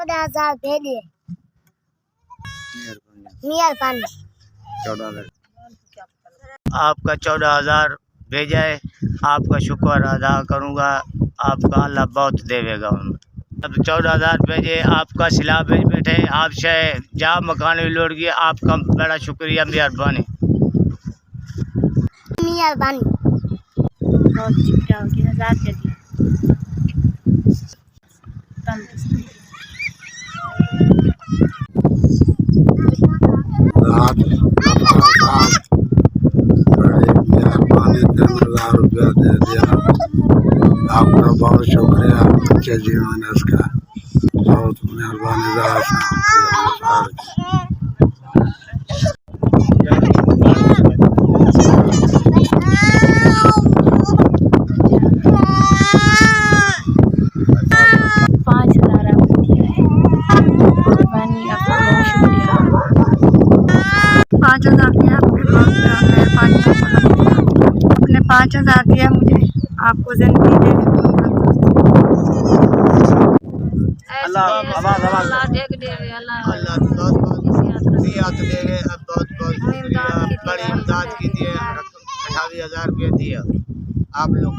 14,000 भेजिए। मेहरबानी। 14,000 आपका 14,000 भेजा है, आपका शुक्र अदा करूँगा। आपका अल्लाह बहुत देवेगा। अब 14,000 भेजे, आपका सिला भेज बैठे, आप से जा मकान भी लौट गया। आपका बड़ा शुक्रिया, मेहरबानी। मेहरबानी। बहुत शुक्रिया हो गया, 1000 दे दिया। मेहरबानी 3,000 रुपया दे दिया। आपका बहुत शुक्रिया। अच्छे जीवन है इसका, बहुत मेहरबानी। 5,000 आपको दिया है, मेहरबानी, आपका बहुत शुक्रिया। 5,000 दिया आपने, बहुत मेहरबानी। आपने 5,000 दिया मुझे, आपको जिंदगी दे। अल्लाह बड़ी इमदाद की दिए। 28,000 रुपये दिया आप लोग।